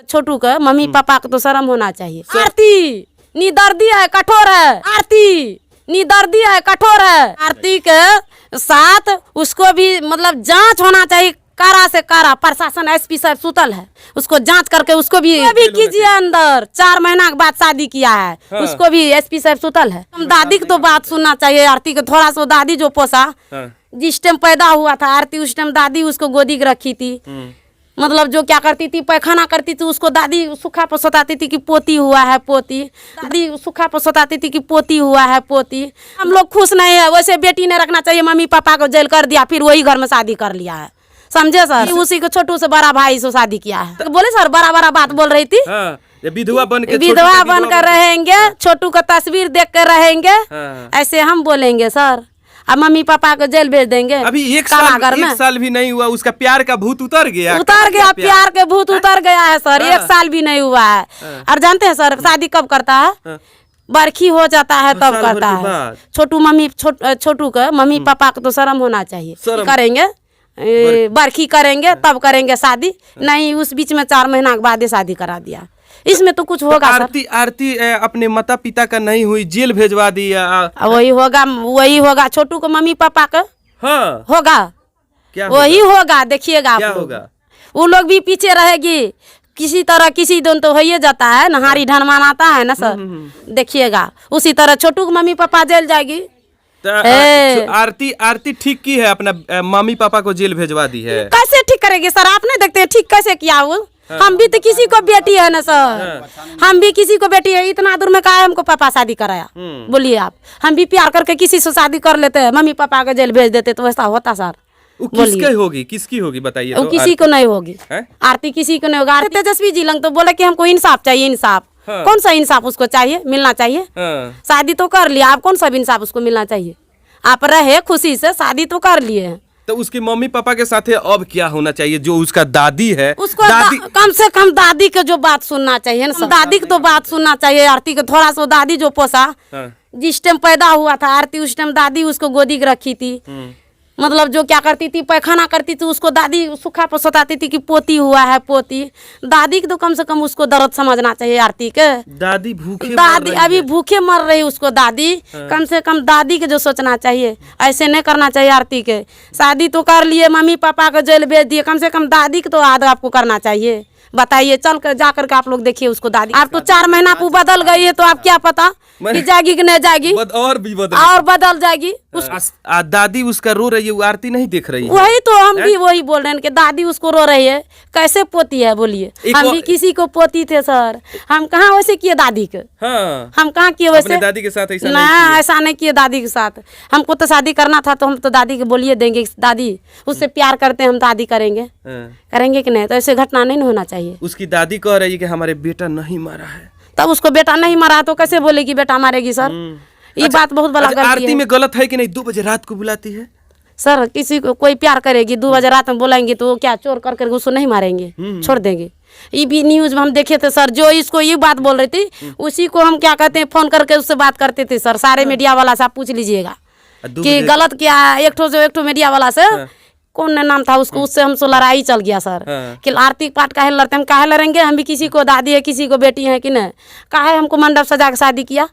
छोटू का mummy papa को तो शर्म होना चाहिए। आरती निदर्दी है, कठोर है। आरती निदर्दी है, कठोर है। आरती के साथ उसको भी मतलब जांच होना चाहिए, कारा से कारा। प्रशासन एसपी साहब सुतल है, उसको जांच करके उसको भी कीजिए अंदर। 4 महीना के बाद शादी किया है, हाँ। उसको भी एसपी साहब सुतल है। हम दादी की तो बात सुनना चाहिए। आरती को थोड़ा सा दादी जो पोसा, हाँ। जिस टाइम पैदा हुआ था आरती उस टाइम दादी उसको गोदी रखी थी। मतलब जो क्या करती थी, पैखाना करती थी, उसको दादी सुखा पर सताती थी कि पोती हुआ है पोती। दादी सुखा पर सताती थी कि पोती हुआ है पोती। हम लोग खुश नहीं है। वैसे बेटी ने रखना चाहिए, मम्मी पापा को जेल कर दिया, फिर वही घर में शादी कर लिया है। समझे सर? उसी को छोटू से बड़ा भाई से शादी किया है। तो बोले सर बड़ा बड़ा बात बोल रही थी। हाँ, विधवा बन कर रहेंगे, छोटू का तस्वीर देख कर रहेंगे। हाँ। ऐसे हम बोलेंगे सर, अब मम्मी पापा को जेल भेज देंगे। अभी एक साल भी नहीं हुआ, उसका प्यार का भूत उतर गया। प्यार के भूत उतर गया है सर। 1 साल भी नहीं हुआ है। और जानते हैं सर शादी कब करता है? बरखी हो जाता है तब करता है। छोटू का मम्मी पापा को तो शर्म होना चाहिए। करेंगे बरखी करेंगे तब करेंगे शादी, नहीं उस बीच में 4 महीना के बाद शादी करा दिया। इसमें तो कुछ होगा। आरती अपने माता पिता का नहीं हुई, जेल भेजवा दिया। वही होगा छोटू को मम्मी पापा का। हाँ। होगा क्या वही होगा, देखिएगा क्या होगा। वो लोग भी पीछे रहेगी किसी तरह, किसी दिन तो हो ही जाता है, नहारी ढनमान आता है ना सर। देखिएगा उसी तरह छोटू को मम्मी पापा जेल जाएगी। आरती ठीक की है, अपना मम्मी पापा को जेल भेजवा दी है। कैसे ठीक करेगी सर? आप नहीं देखते ठीक कैसे किया वो? हाँ। हम भी तो किसी को बेटी है ना सर। हाँ। हम भी किसी को बेटी है। इतना दूर में कहा हमको पापा शादी कराया? बोलिए आप। हम भी प्यार करके किसी से शादी कर लेते हैं, मम्मी पापा को जेल भेज देते तो वैसा होता सर? किसकी होगी बताइए तो? किसी को नहीं होगी। आरती किसी को नहीं होगा। आरती तेजस्वी जी लंग तो बोले कि हमको इंसाफ चाहिए। इंसाफ कौन सा इंसाफ उसको चाहिए? मिलना चाहिए। शादी तो कर लिया, आप कौन सा इंसाफ उसको मिलना चाहिए? आप रहे खुशी से, शादी तो कर लिए हैं। तो उसकी मम्मी पापा के साथ अब क्या होना चाहिए? जो उसका दादी है उसको कम से कम दादी के जो बात सुनना चाहिए ना, दादी की तो बात सुनना चाहिए। आरती को थोड़ा सा दादी जो पोसा, जिस टाइम पैदा हुआ था आरती उस टाइम दादी उसको गोदी रखी थी। मतलब जो क्या करती थी, पैखाना करती थी, उसको दादी सुखा पर सताती थी कि पोती हुआ है पोती। दादी की तो कम से कम उसको दर्द समझना चाहिए। आरती के दादी अभी भूखे मर रही, उसको दादी कम से कम दादी के जो सोचना चाहिए, ऐसे नहीं करना चाहिए। आरती के शादी तो कर लिए, मम्मी पापा को जेल भेज दिए, कम से कम दादी के तो याद आपको करना चाहिए। बताइए, चल कर जा करके आप लोग देखिए उसको दादी। आप तो 4 महीना को बदल गई है, तो आप क्या पता कि जाएगी कि नहीं जाएगी, और बदल जाएगी। दादी उसका रो रही है, वो आरती नहीं देख रही है। वही तो हम भी वही बोल रहे हैं कि दादी उसको रो रही है, कैसे पोती है बोलिए? हम भी किसी को पोती थे सर, हम कहाँ वैसे किए दादी के। हाँ। हम कहाँ किए वैसे दादी के साथ? ऐसा नहीं किए दादी के साथ। हमको तो शादी करना था तो हम तो दादी के बोलिए देंगे, दादी उससे प्यार करते हैं हम, दादी करेंगे। करेंगे कि नहीं? तो ऐसे घटना नहीं होना चाहिए। उसकी दादी कह रही है कि हमारे बेटा नहीं मरा है। तब उसको बेटा नहीं मरा तो कैसे बोलेगी बेटा मारेगी सर? ये बात बहुत बड़ा गलती है। आरती में गलत है कि नहीं? 2 बजे रात को बुलाती है सर। किसी को कोई प्यार करेगी 2 बजे रात में बुलाएंगे तो क्या चोर कर करके उसको नहीं मारेंगे, छोड़ देंगे? ये भी न्यूज में हम देखे थे सर, जो इसको ये बात बोल रही थी उसी को हम क्या कहते हैं फोन करके उससे बात करते थे सर। सारे मीडिया वाला से आप पूछ लीजिएगा कि गलत क्या है। एक ठो मीडिया वाला से कौन नाम था उसको, उससे हमसे लड़ाई चल गया सर कि आरती पाठ काहे लड़ते? हम काहे लड़ेंगे? हम भी किसी को दादी है, किसी को बेटी है कि नहीं? काहे हमको मंडप सजा के शादी किया?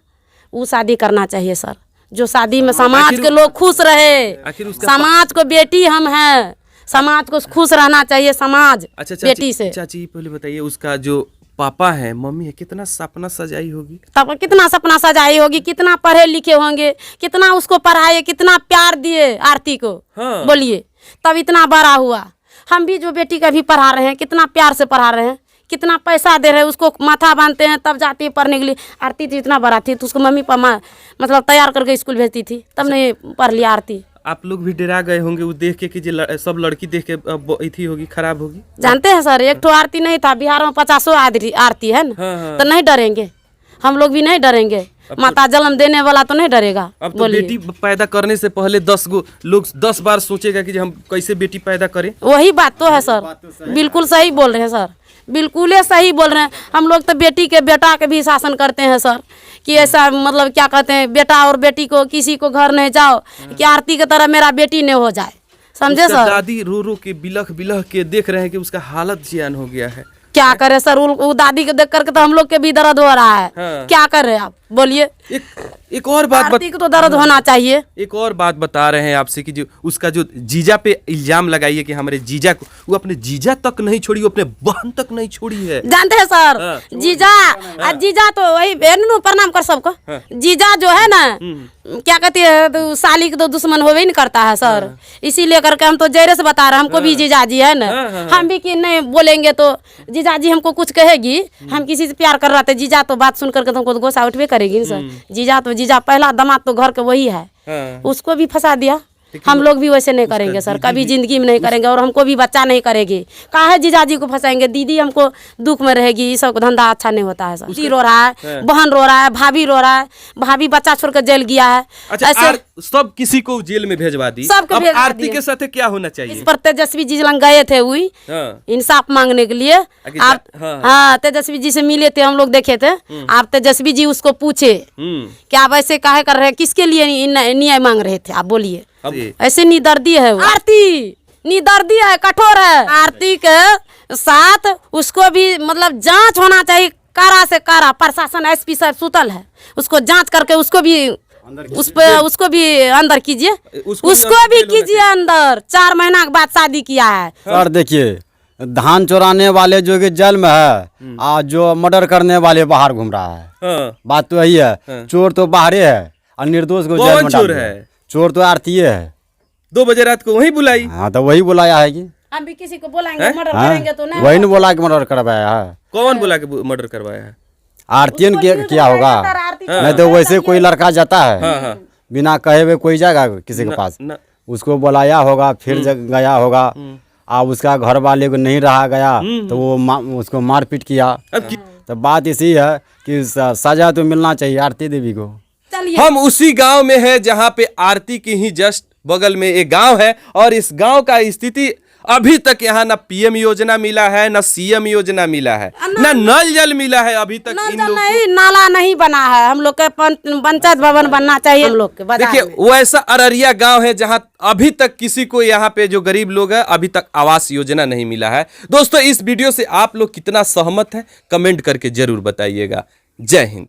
वो शादी करना चाहिए सर, जो शादी में समाज के लोग खुश रहे। समाज को बेटी हम हैं, समाज को खुश रहना चाहिए समाज। बेटी से चाची पहले बताइए, उसका जो पापा है मम्मी है, कितना सपना सजाई होगी? तब कितना सपना सजाई होगी, कितना पढ़े लिखे होंगे, कितना उसको पढ़ाए, कितना प्यार दिए आरती को। बोलिए, तब इतना बड़ा हुआ। हम भी जो बेटी का भी पढ़ा रहे हैं, कितना प्यार से पढ़ा रहे हैं, कितना पैसा दे रहे हैं उसको, माथा बांधते हैं तब जाती है पढ़ने के लिए। आरती तो इतना बड़ा थी तो उसको मम्मी पापा मतलब तैयार करके स्कूल भेजती थी, तब नहीं पढ़ लिया आरती। आप लोग भी डरा गए होंगे वो देख के कि सब लड़की देख के इथी होगी, खराब होगी? जानते हैं सर, एक तो आरती नहीं था, बिहार में 50 आरती है ना। तो नहीं डरेंगे, हम लोग भी नहीं डरेंगे। माता जन्म देने वाला तो नहीं डरेगा। अब तो बेटी पैदा करने से पहले 10 लोग 10 बार सोचेगा कि हम कैसे बेटी पैदा करें। वही बात तो है सर, बिल्कुल सही बोल रहे हैं सर, बिल्कुल सही बोल रहे हैं। हम लोग तो बेटी के बेटा के भी शासन करते हैं सर कि ऐसा मतलब क्या कहते हैं, बेटा और बेटी को किसी को घर नहीं जाओ कि आरती की तरह मेरा बेटी नहीं हो जाए। समझे सर? दादी रो रो के बिलख के देख रहे हैं कि उसका हालत जियान हो गया है। क्या करे सर, वो दादी को देख करके तो हम लोग के भी दर्द हो रहा है। हाँ। क्या कर रहे हैं आप बोलिए। एक और बात आरती को तो दर्द होना चाहिए। एक और बात बता रहे हैं आपसे कि जो उसका जो जीजा पे इल्जाम लगाइए कि हमारे जीजा को, वो अपने जीजा तक नहीं छोड़ी, वो अपने बहन तक नहीं छोड़ी है। जानते हैं सर, हाँ। जीजा तो वही बहन प्रणाम कर सबको। जीजा जो है ना, क्या कहती है, तो साली के तो दुश्मन होवे ही नहीं करता है सर। इसीलिए करके हम तो जहरे से बता रहे हैं, हमको भी जीजा जी है ना, हम भी कि नहीं बोलेंगे तो जीजा जी हमको कुछ कहेगी। हम किसी से प्यार कर रहे थे, जीजा तो बात सुन करके तुमको तो गुस्सा उठवे करेगी ना सर। जीजा पहला दामाद तो घर के वही है, उसको भी फंसा दिया। हम लोग भी वैसे नहीं करेंगे सर, कभी जिंदगी में नहीं करेंगे, और हमको भी बच्चा नहीं करेगी। काहे जीजाजी को फंसाएंगे, दीदी हमको दुख में रहेगी। ये सब धंधा अच्छा नहीं होता है सर। दी रो रहा है, बहन रो रहा है, भाभी रो रहा है, भाभी बच्चा छोड़ कर जेल गया है। अच्छा, सब किसी को जेल में भेजवा दी। सबको अब भेजवा आरती दिया। के साथ क्या होना चाहिए? इस पर तेजस्वी जी लंग गए थे, हुई इंसाफ मांगने के लिए। आप हाँ, तेजस्वी जी से मिले थे, हम लोग देखे थे। आप तेजस्वी जी उसको पूछे कि आप ऐसे काहे कर रहे हैं, किसके लिए न्याय मांग रहे थे, आप बोलिए। ऐसे निदर्दी है वो। आरती निदर्दी है, कठोर है। आरती के साथ उसको भी मतलब जांच होना चाहिए, कारा से कारा। प्रशासन एसपी साहब सुतल है, उसको जांच करके उसको भी उसको भी अंदर कीजिए, उसको भी कीजिए अंदर। 4 महीना के बाद शादी किया है सर। देखिए, धान चुराने वाले जो कि जेल में है, और जो मर्डर करने वाले बाहर घूम रहा है। बात तो यही है। चोर तो बाहर है और निर्दोष को जेल में डाल दिया है। चोर तो आरती है। 2 बजे रात को वही बुलाई। हाँ, तो वही बुलाया है कि हम भी किसी को बोलाएंगे मर्डर करेंगे तो नहीं। वही ने बोला कि मर्डर करवाया है। कौन बुला के मर्डर करवाया है? आरती ने किया होगा, नहीं तो वैसे कोई लड़का जाता है बिना कहे हुए कोई जाएगा किसी के पास, उसको बुलाया होगा, फिर गया होगा। अब उसका घर वाले को नहीं रहा गया तो वो उसको मारपीट किया। तो बात इसी है कि सजा तो मिलना चाहिए आरती देवी को। हम उसी गांव में है जहां पे आरती की ही जस्ट बगल में एक गांव है, और इस गांव का स्थिति अभी तक यहाँ ना पीएम योजना मिला है, ना सीएम योजना मिला है, ना नल जल मिला है अभी तक। इन लोग नहीं, नाला नहीं बना है। हम लोग के पंचायत भवन बनना चाहिए हम लोग के। देखिए, वैसा अररिया गांव है जहां अभी तक किसी को, यहाँ पे जो गरीब लोग हैं, अभी तक आवास योजना नहीं मिला है। दोस्तों, इस वीडियो से आप लोग कितना सहमत हैं, कमेंट करके जरूर बताइएगा। जय हिंद।